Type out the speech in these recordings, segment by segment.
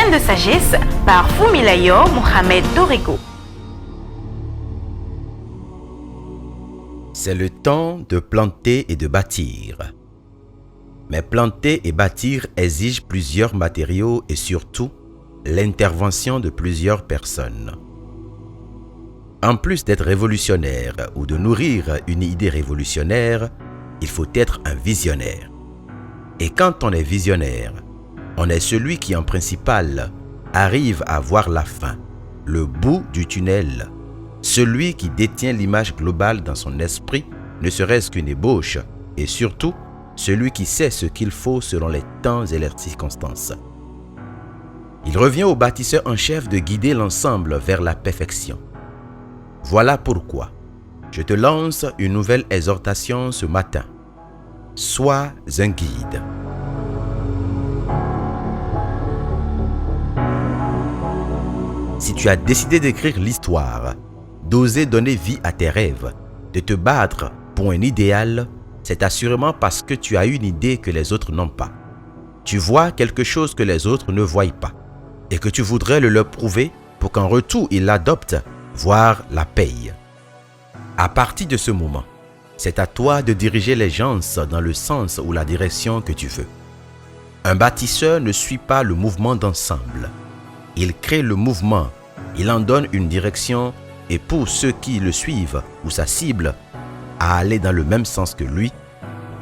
Graines de sagesse par Fumilayo Mohamed Dorigo. C'est le temps de planter et de bâtir. Mais planter et bâtir exige plusieurs matériaux et surtout l'intervention de plusieurs personnes. En plus d'être révolutionnaire ou de nourrir une idée révolutionnaire, il faut être un visionnaire. Et quand on est visionnaire, on est celui qui en principal arrive à voir la fin, le bout du tunnel, celui qui détient l'image globale dans son esprit, ne serait-ce qu'une ébauche, et surtout, celui qui sait ce qu'il faut selon les temps et les circonstances. Il revient au bâtisseur en chef de guider l'ensemble vers la perfection. Voilà pourquoi je te lance une nouvelle exhortation ce matin. Sois un guide. Si tu as décidé d'écrire l'histoire, d'oser donner vie à tes rêves, de te battre pour un idéal, c'est assurément parce que tu as une idée que les autres n'ont pas. Tu vois quelque chose que les autres ne voient pas et que tu voudrais le leur prouver pour qu'en retour ils l'adoptent, voire la payent. À partir de ce moment, c'est à toi de diriger les gens dans le sens ou la direction que tu veux. Un bâtisseur ne suit pas le mouvement d'ensemble. Il crée le mouvement, il en donne une direction et pour ceux qui le suivent ou sa cible à aller dans le même sens que lui,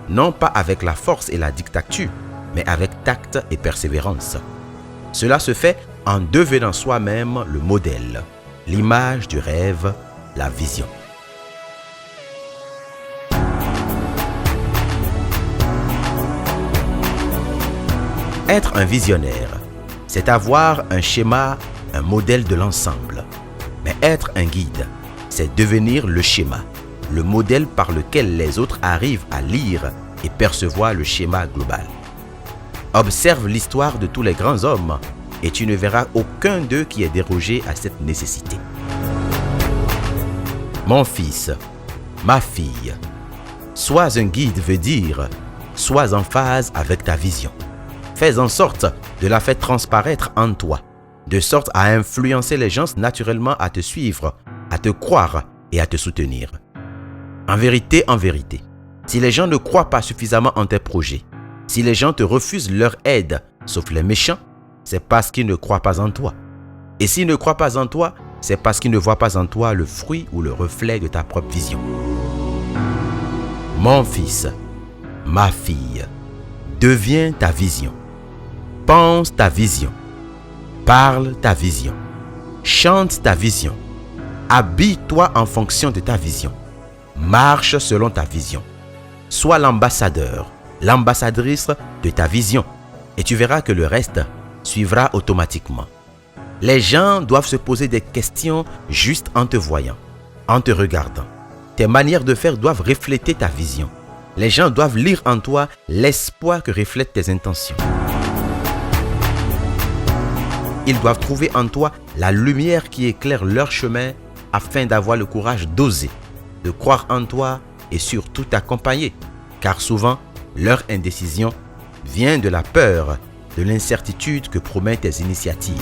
non pas avec la force et la dictature, mais avec tact et persévérance. Cela se fait en devenant soi-même le modèle, l'image du rêve, la vision. Être un visionnaire, c'est avoir un schéma, un modèle de l'ensemble. Mais être un guide, c'est devenir le schéma, le modèle par lequel les autres arrivent à lire et percevoir le schéma global. Observe l'histoire de tous les grands hommes et tu ne verras aucun d'eux qui ait dérogé à cette nécessité. Mon fils, ma fille, sois un guide veut dire, sois en phase avec ta vision. Fais en sorte de la faire transparaître en toi, de sorte à influencer les gens naturellement à te suivre, à te croire et à te soutenir. En vérité, si les gens ne croient pas suffisamment en tes projets, si les gens te refusent leur aide, sauf les méchants, c'est parce qu'ils ne croient pas en toi. Et s'ils ne croient pas en toi, c'est parce qu'ils ne voient pas en toi le fruit ou le reflet de ta propre vision. Mon fils, ma fille, deviens ta vision. Pense ta vision. Parle ta vision. Chante ta vision. Habille-toi en fonction de ta vision. Marche selon ta vision. Sois l'ambassadeur, l'ambassadrice de ta vision. Et tu verras que le reste suivra automatiquement. Les gens doivent se poser des questions juste en te voyant, en te regardant. Tes manières de faire doivent refléter ta vision. Les gens doivent lire en toi l'espoir que reflètent tes intentions. Ils doivent trouver en toi la lumière qui éclaire leur chemin afin d'avoir le courage d'oser, de croire en toi et surtout t'accompagner. Car souvent, leur indécision vient de la peur, de l'incertitude que promettent tes initiatives.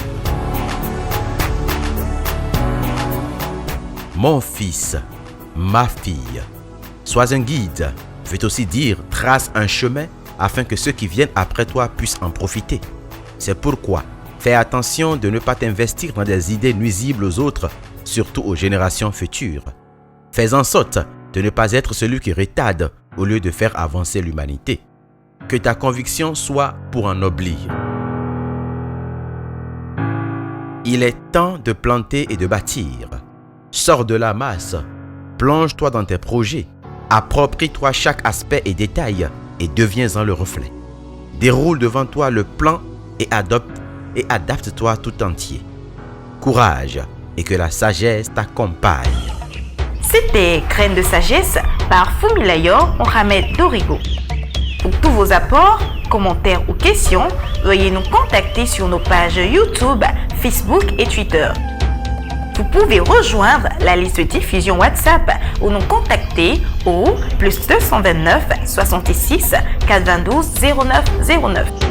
Mon fils, ma fille, sois un guide, veut aussi dire trace un chemin afin que ceux qui viennent après toi puissent en profiter. C'est pourquoi fais attention de ne pas t'investir dans des idées nuisibles aux autres, surtout aux générations futures. Fais en sorte de ne pas être celui qui retarde au lieu de faire avancer l'humanité. Que ta conviction soit pour ennoblir. Il est temps de planter et de bâtir. Sors de la masse, plonge-toi dans tes projets, approprie-toi chaque aspect et détail et deviens-en le reflet. Déroule devant toi le plan et adapte-toi tout entier. Courage et que la sagesse t'accompagne. C'était Graines de sagesse par Fumilayo Mohamed Dorigo. Pour tous vos apports, commentaires ou questions, veuillez nous contacter sur nos pages YouTube, Facebook et Twitter. Vous pouvez rejoindre la liste de diffusion WhatsApp ou nous contacter au +229 66 422 09 09.